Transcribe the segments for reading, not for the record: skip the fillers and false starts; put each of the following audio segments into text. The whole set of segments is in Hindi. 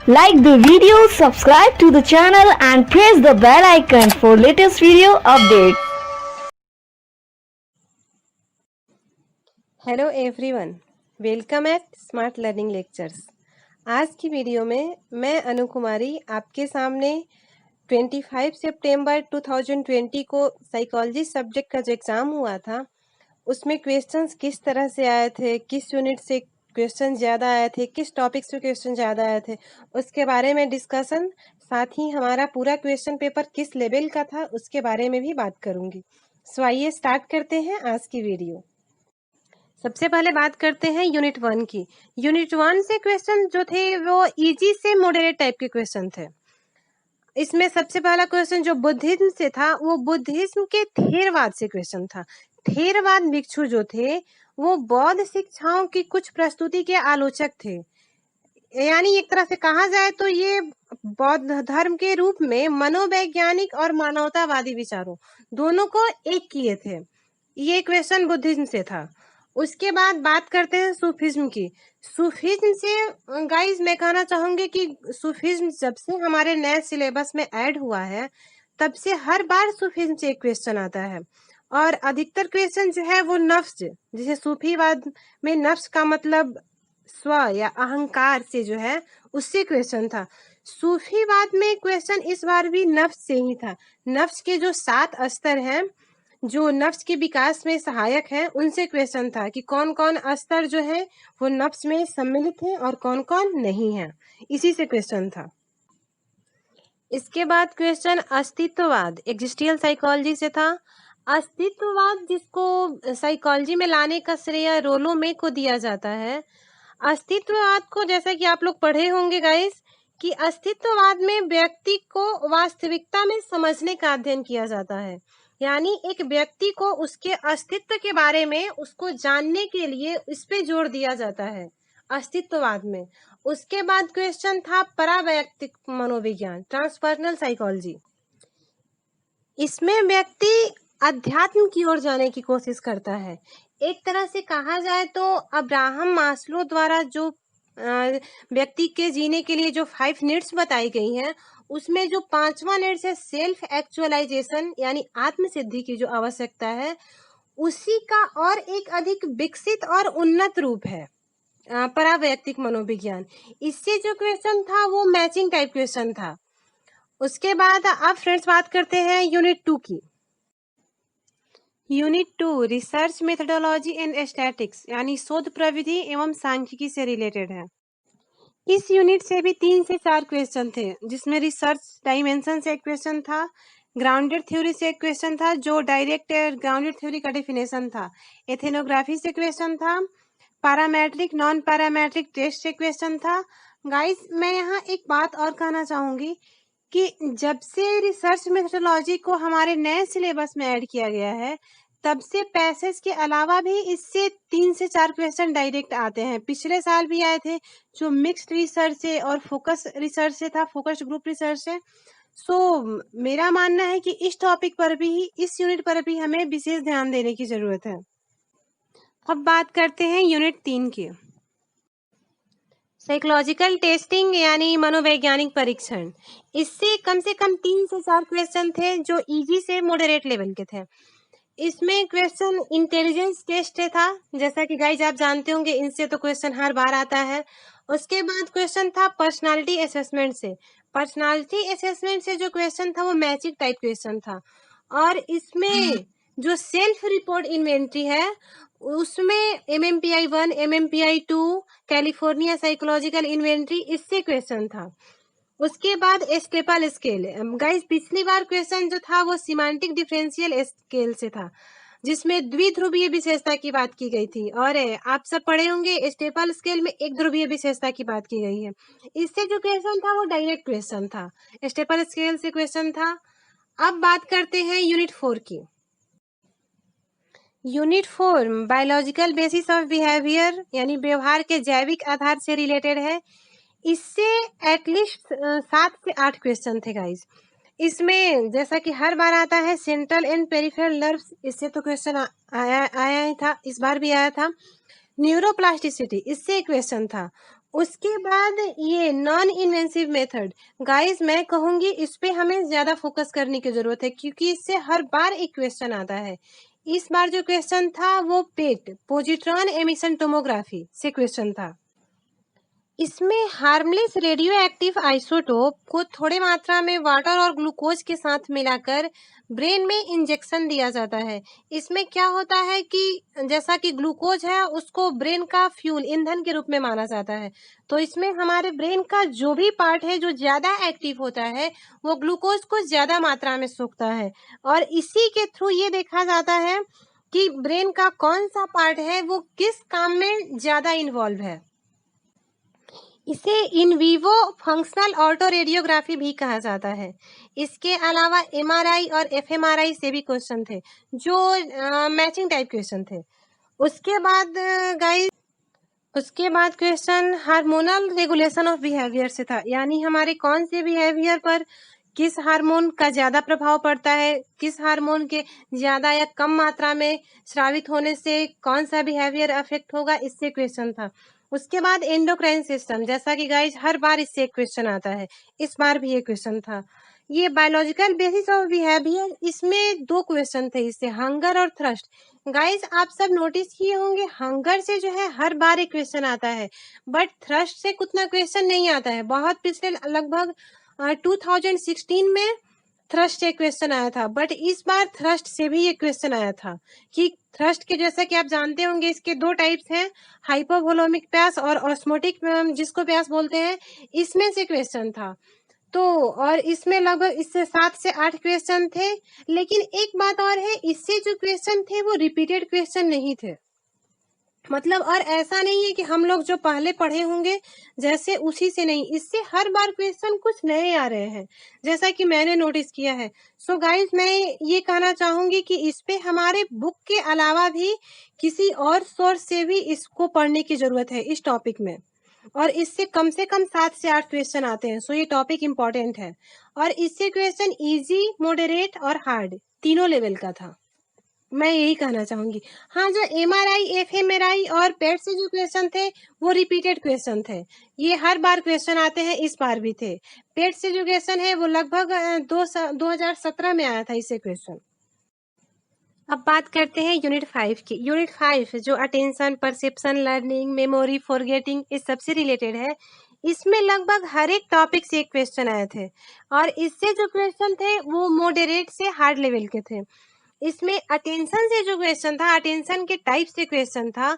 Like the video, subscribe to the channel and press the bell icon for latest video updates. Hello everyone, welcome eight smart learning lectures. आज की वीडियो में मैं अनु कुमारी आपके सामने 25 सितंबर 2020 को साइकोलॉजी सब्जेक्ट का जो एग्ज़ाम हुआ था उसमें क्वेश्चंस किस तरह से आए थे, किस यूनिट से क्वेश्चन ज़्यादा आए थे, किस टॉपिक से क्वेश्चन ज़्यादा आए थे, उसके बारे में डिस्कशन, साथ ही हमारा पूरा क्वेश्चन पेपर किस लेवल का था उसके बारे में भी बात करूँगी। सो आइए स्टार्ट करते हैं आज की वीडियो। सबसे पहले बात करते हैं यूनिट 1 की। यूनिट 1 से क्वेश्चन जो थे वो इजी से मॉडरेट टाइप के क्वेश्चन थे। इसमें सबसे पहला क्वेश्चन जो बुद्धिज्म से था वो बुद्धिज्म के थेरवाद से क्वेश्चन था। थेरवाद भिक्षु जो थे वो बौद्ध शिक्षाओं की कुछ प्रस्तुति के आलोचक थे, यानी एक तरह से कहा जाए तो ये बौद्ध धर्म के रूप में मनोवैज्ञानिक और मानवतावादी विचारों दोनों को एक किए थे। ये क्वेश्चन बुद्धिज्म से था। उसके बाद बात करते हैं सूफिज्म की। सूफिज्म से गाइस मैं कहना चाहूंगी कि सूफिज्म जब से हमारे नए सिलेबस में ऐड हुआ है तब से हर बार सूफिज्म से एक क्वेश्चन आता है और अधिकतर क्वेश्चन जो है वो नफ्स, जैसे सूफीवाद में नफ्स का मतलब स्व या अहंकार से जो है उससे क्वेश्चन था। सूफीवाद में क्वेश्चन इस बार भी नफ्स से ही था। नफ्स के जो 7 स्तर हैं जो नफ्स के विकास में सहायक है उनसे क्वेश्चन था कि कौन कौन स्तर जो है वो नफ्स में सम्मिलित है और कौन कौन नहीं है, इसी से क्वेश्चन था। इसके बाद क्वेश्चन अस्तित्ववाद एग्जिस्टियल साइकोलॉजी से था। अस्तित्ववाद जिसको साइकोलॉजी में लाने का श्रेय रोलो में को दिया जाता है। अस्तित्ववाद को जैसा कि आप लोग पढ़े होंगे गाइस कि अस्तित्ववाद में व्यक्ति को वास्तविकता में समझने का अध्ययन किया जाता है, यानी एक व्यक्ति को उसके अस्तित्व के बारे में उसको जानने के लिए इस पे जोर दिया जाता है अस्तित्ववाद में। उसके बाद क्वेश्चन था परावैयक्तिक मनोविज्ञान ट्रांसपर्सनल साइकोलॉजी। इसमें व्यक्ति अध्यात्म की ओर जाने की कोशिश करता है। एक तरह से कहा जाए तो अब्राहम मास्लो द्वारा जो व्यक्ति के जीने के लिए जो 5 नीड्स बताई गई हैं उसमें जो 5वां नीड्स है सेल्फ एक्चुअलाइजेशन यानी आत्म सिद्धि की जो आवश्यकता है, उसी का और एक अधिक विकसित और उन्नत रूप है परावैयक्तिक मनोविज्ञान। इससे जो क्वेश्चन था वो मैचिंग टाइप क्वेश्चन था। उसके बाद अब फ्रेंड्स बात करते हैं यूनिट 2 की। Unit 2 research methodology and aesthetics यानी शोध प्रविधि एवं सांख्यिकी से रिलेटेड है। इस यूनिट से भी 3 से 4 क्वेश्चन थे, जिसमें रिसर्च डायमेंशन से एक क्वेश्चन था, ग्राउंडेड थ्योरी से एक क्वेश्चन था जो डायरेक्ट ग्राउंडेड थ्योरी का डेफिनेशन था, एथेनोग्राफी से क्वेश्चन था, पैरामेट्रिक नॉन पैरामेट्रिक टेस्ट से क्वेश्चन था। गाइस मैं यहाँ एक बात और कहना चाहूंगी कि जब से रिसर्च मेथोडोलॉजी को हमारे नए सिलेबस में ऐड किया गया है तब से पैसेज के अलावा भी इससे 3 से 4 क्वेश्चन डायरेक्ट आते हैं। पिछले साल भी आए थे जो मिक्स्ड रिसर्च से और फोकस रिसर्च से था, फोकस्ड ग्रुप रिसर्च से। सो मेरा मानना है कि इस टॉपिक पर भी, इस यूनिट पर भी हमें विशेष ध्यान देने की जरूरत है। अब बात करते हैं यूनिट 3 की। साइकोलॉजिकल टेस्टिंग यानी मनोवैज्ञानिक परीक्षण। इससे कम से कम 3 से 4 क्वेश्चन थे जो इजी से मॉडरेट लेवल के थे। इसमें क्वेश्चन इंटेलिजेंस टेस्ट था, जैसा कि गाइज आप जानते होंगे इनसे तो क्वेश्चन हर बार आता है। उसके बाद क्वेश्चन था पर्सनालिटी असेसमेंट से। पर्सनालिटी असेसमेंट से जो क्वेश्चन था वो मैचिंग टाइप क्वेश्चन था और इसमें जो सेल्फ रिपोर्ट इन्वेंट्री है उसमें MMPI 1 MMPI 2 California psychological inventory इससे क्वेश्चन था। उसके बाद स्टेपल स्केल गाइस पिछली बार क्वेश्चन जो था वो सिमेंटिक डिफरेंशियल स्केल से था जिसमें द्विध्रुवीय विशेषता की बात की गई थी और आप सब पढ़े होंगे स्टेपल स्केल में एक ध्रुवीय विशेषता की बात की गई है। इससे जो क्वेश्चन था वो डायरेक्ट क्वेश्चन था, स्टेपल स्केल से क्वेश्चन था। अब बात करते हैं यूनिट 4 की। Unit 4 biological basis of behaviour यानी व्यवहार के जैविक आधार से रिलेटेड है। इससे एटलीस्ट 7 से 8 क्वेश्चन थे गाइज। इसमें जैसा कि हर बार आता है सेंट्रल एंड पेरिफेरल नर्व्स, इससे तो क्वेश्चन आया ही था, इस बार भी आया था। न्यूरोप्लास्टिसिटी इससे क्वेश्चन था। उसके बाद ये नॉन इन्वेंसिव मेथड, गाइस मैं कहूंगी इस पे हमें ज्यादा फोकस करने की जरूरत है, क्योंकि इससे हर बार एक क्वेश्चन आता है। इस बार जो क्वेश्चन था वो पेट पोजिट्रॉन एमिशन टोमोग्राफी से क्वेश्चन था। इसमें हार्मलेस रेडियो एक्टिव आइसोटोप को थोड़े मात्रा में वाटर और ग्लूकोज के साथ मिलाकर ब्रेन में इंजेक्शन दिया जाता है। इसमें क्या होता है कि जैसा कि ग्लूकोज है उसको ब्रेन का फ्यूल ईंधन के रूप में माना जाता है, तो इसमें हमारे ब्रेन का जो भी पार्ट है जो ज्यादा एक्टिव होता है वो ग्लूकोज को ज्यादा मात्रा में सोखता है, और इसी के थ्रू ये देखा जाता है कि ब्रेन का कौन सा पार्ट है वो किस काम में ज्यादा इन्वॉल्व है। इसे in vivo functional auto radiography भी कहा जाता है। इसके अलावा एमआरआई और एफएमआरआई से भी क्वेश्चन थे जो मैचिंग टाइप क्वेश्चन थे। उसके बाद गाइस उसके बाद question hormonal regulation of behaviour से था, यानी हमारे कौन से बिहेवियर पर किस हार्मोन का ज्यादा प्रभाव पड़ता है, किस हार्मोन के ज्यादा या कम मात्रा में स्रावित होने से कौन सा बिहेवियर अफेक्ट होगा, इससे क्वेश्चन था। उसके बाद एंडोक्राइन सिस्टम, जैसा कि गाइस हर बार इससे एक क्वेश्चन आता है, इस बार भी एक क्वेश्चन था। ये बायोलॉजिकल बेसिस ऑफ बिहेवियर, इसमें दो क्वेश्चन थे इससे, हंगर और थ्रस्ट। गाइस आप सब नोटिस किए होंगे हंगर से जो है हर बार एक क्वेश्चन आता है, बट थ्रस्ट से उतना क्वेश्चन नहीं आता है। बहुत पिछले लगभग 2016 में थ्रस्ट एक क्वेश्चन आया था, बट इस बार थ्रस्ट से भी एक क्वेश्चन आया था कि थ्रस्ट के, जैसा कि आप जानते होंगे इसके दो टाइप्स हैं, हाइपोवोलेमिक प्यास और ऑस्मोटिक जिसको प्यास बोलते हैं, इसमें से क्वेश्चन था। तो और इसमें लगभग इससे 7 से 8 क्वेश्चन थे। लेकिन एक बात और है, इससे जो क्वेश्चन थे वो रिपीटेड क्वेश्चन नहीं थे, मतलब और ऐसा नहीं है कि हम लोग जो पहले पढ़े होंगे जैसे उसी से नहीं, इससे हर बार क्वेश्चन कुछ नए आ रहे हैं, जैसा कि मैंने नोटिस किया है। सो गाइस मैं ये कहना चाहूंगी कि इस पे हमारे बुक के अलावा भी किसी और सोर्स से भी इसको पढ़ने की जरूरत है इस टॉपिक में, और इससे कम से कम 7 से 8 क्वेश्चन आते हैं। सो ये टॉपिक इम्पोर्टेंट है, और इससे क्वेश्चन इजी, मॉडरेट और हार्ड तीनों लेवल का था, मैं यही कहना चाहूंगी। हाँ, जो एमआरआई, एफएमआरआई और पेट से जो क्वेश्चन थे वो रिपीटेड क्वेश्चन थे, ये हर बार क्वेश्चन आते हैं, इस बार भी थे। पेट से जो क्वेश्चन है वो लगभग 2017 में आया था इससे क्वेश्चन। अब बात करते हैं यूनिट 5 की। यूनिट 5 जो attention, perception, learning, memory, forgetting, इस सबसे रिलेटेड है। इसमें लगभग हर एक टॉपिक से एक क्वेश्चन आए थे, और इससे जो क्वेश्चन थे वो मॉडरेट से हार्ड लेवल के थे। इसमें अटेंशन से जो क्वेश्चन था, अटेंशन के टाइप से क्वेश्चन था,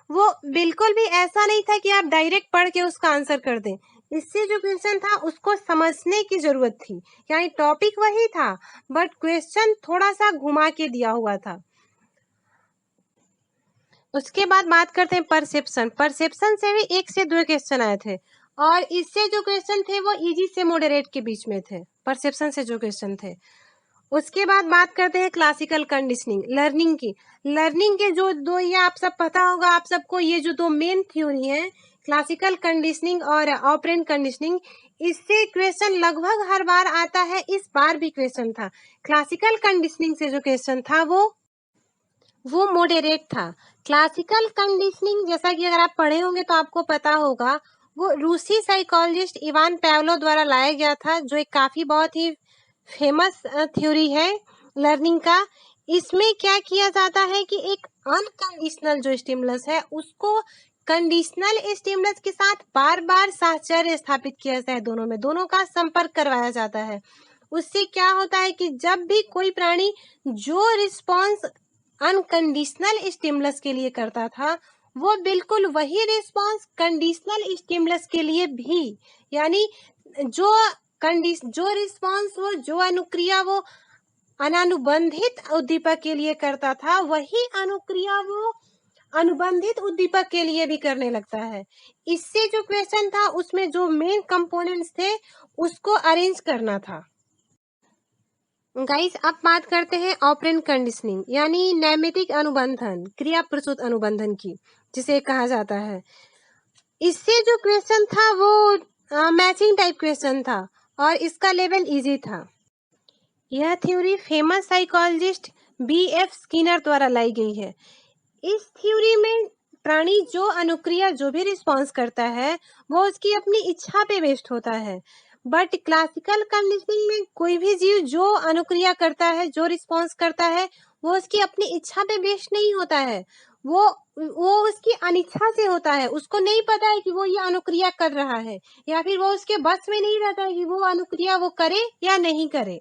वो बिल्कुल भी ऐसा नहीं था कि आप डायरेक्ट पढ़ के उसका आंसर कर दें। इससे जो क्वेश्चन था उसको समझने की जरूरत थी, यानी टॉपिक वही था बट क्वेश्चन थोड़ा सा घुमा के दिया हुआ था। उसके बाद बात करते हैं परसेप्शन। परसेप्शन से भी 1 से 2 क्वेश्चन आए थे, और इससे जो क्वेश्चन थे वो इजी से मॉडरेट के बीच में थे, परसेप्शन से जो क्वेश्चन थे। उसके बाद बात करते हैं क्लासिकल कंडीशनिंग, लर्निंग की। लर्निंग के जो दो, ये आप सब पता होगा आप सबको, ये जो दो मेन थ्योरी है, क्लासिकल कंडीशनिंग और ऑपरेंट कंडीशनिंग, इससे क्वेश्चन लगभग हर बार आता है, इस बार भी क्वेश्चन था। क्लासिकल कंडीशनिंग से जो क्वेश्चन था वो मॉडरेट था। क्लासिकल कंडीशनिंग, जैसा कि अगर आप पढ़े होंगे तो आपको पता होगा, वो रूसी साइकोलॉजिस्ट इवान पाव्लोव द्वारा लाया गया था, जो एक काफी बहुत ही फेमस थ्योरी है लर्निंग का। इसमें क्या किया जाता है कि एक अनकंडीशनल जो स्टिमुलस है उसको कंडीशनल स्टिमुलस के साथ बार बार साहचर्य स्थापित किया जाता है, दोनों का संपर्क करवाया जाता है। उससे क्या होता है कि जब भी कोई प्राणी जो रिस्पॉन्स अनकंडीशनल स्टिमुलस के लिए करता था, वो बिल्कुल वही रिस्पॉन्स कंडीशनल स्टिमुलस के लिए भी, यानी जो रिस्पॉन्स वो, जो अनुक्रिया वो अनानुबंधित उद्दीपक के लिए करता था, वही अनुक्रिया वो अनुबंधित उद्दीपक के लिए भी करने लगता है। इससे जो क्वेश्चन था उसमें जो मेन कंपोनेंट्स थे उसको अरेंज करना था। गाइस अब बात करते हैं ऑपरेंट कंडीशनिंग, यानी नैमितिक अनुबंधन, क्रिया प्रसूत अनुबंधन की, जिसे कहा जाता है। इससे जो क्वेश्चन था वो मैचिंग टाइप क्वेश्चन था, और इसका लेवल इजी था। यह theory famous psychologist B.F. Skinner द्वारा लाई गई है। इस थ्योरी में प्राणी जो अनुक्रिया जो भी रिस्पॉन्स करता है वो उसकी अपनी इच्छा पे बेस्ड होता है। बट क्लासिकल कंडीशनिंग में कोई भी जीव जो अनुक्रिया करता है, जो रिस्पॉन्स करता है, वो उसकी अपनी इच्छा पे बेस्ड नहीं होता है, वो उसकी अनिच्छा से होता है। उसको नहीं पता है कि वो ये अनुक्रिया कर रहा है, या फिर वो उसके बस में नहीं रहता है कि वो अनुक्रिया वो करे या नहीं करे।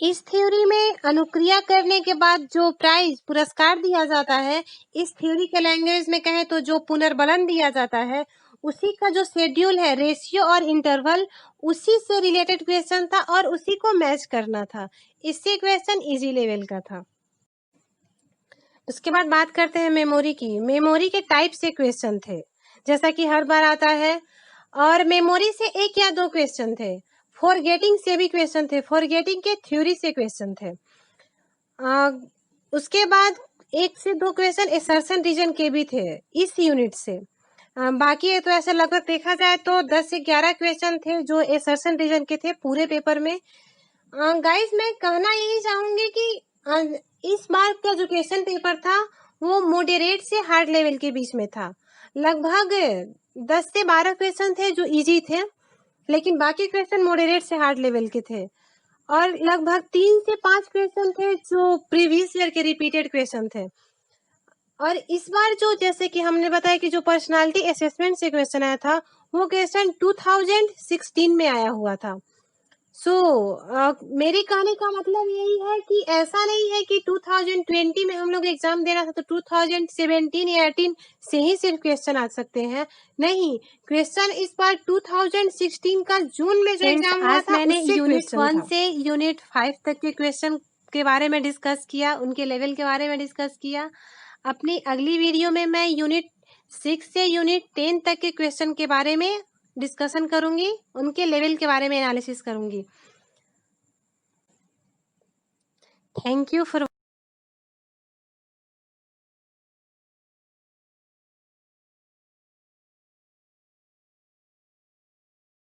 इस थ्योरी में अनुक्रिया करने के बाद जो प्राइज पुरस्कार दिया जाता है, इस थ्योरी के लैंग्वेज में कहें तो जो पुनर्बलन दिया जाता है, उसी का जो शेड्यूल है, रेशियो और इंटरवल, उसी से रिलेटेड क्वेश्चन था और उसी को मैच करना था। इससे क्वेश्चन इजी लेवल का था। उसके बाद बात करते हैं मेमोरी की। मेमोरी के टाइप से क्वेश्चन थे, जैसा कि हर बार आता है, और मेमोरी से एक या दो क्वेश्चन थे। फॉरगेटिंग से भी क्वेश्चन थे, फॉरगेटिंग के थ्योरी से क्वेश्चन थे। उसके बाद एक से दो क्वेश्चन एसर्शन रीजन के भी थे इस यूनिट से। बाकी तो ऐसा लगभग देखा जाए तो 10 से 11 क्वेश्चन थे जो एसर्शन रीजन के थे पूरे पेपर में। गाइस मैं कहना यही चाहूंगी कि इस बार का जो क्वेश्चन पेपर था वो मॉडरेट से हार्ड लेवल के बीच में था। लगभग 10 से 12 क्वेश्चन थे जो इजी थे, लेकिन बाकी क्वेश्चन मॉडरेट से हार्ड लेवल के थे, और लगभग 3 से 5 क्वेश्चन थे जो प्रीवियस ईयर के रिपीटेड क्वेश्चन थे। और इस बार जो, जैसे कि हमने बताया कि जो पर्सनालिटी असेसमेंट से क्वेश्चन आया था वो क्वेश्चन 2016 में आया हुआ था। मेरे कहने का मतलब यही है कि ऐसा नहीं है कि 2020 में हम लोग एग्जाम देना था तो 2017 या 18 से ही सिर्फ क्वेश्चन आ सकते हैं। नहीं, क्वेश्चन इस बार 2016 का जून में जो एग्जाम हुआ था मैंने यूनिट 1 से यूनिट 5 तक के क्वेश्चन के बारे में डिस्कस किया, उनके लेवल के बारे में डिस्कस किया। अपनी अगली वीडियो में मैं यूनिट 6 से यूनिट 10 तक के क्वेश्चन के बारे में डिस्कशन करूंगी, उनके लेवल के बारे में एनालिसिस करूंगी। Thank you for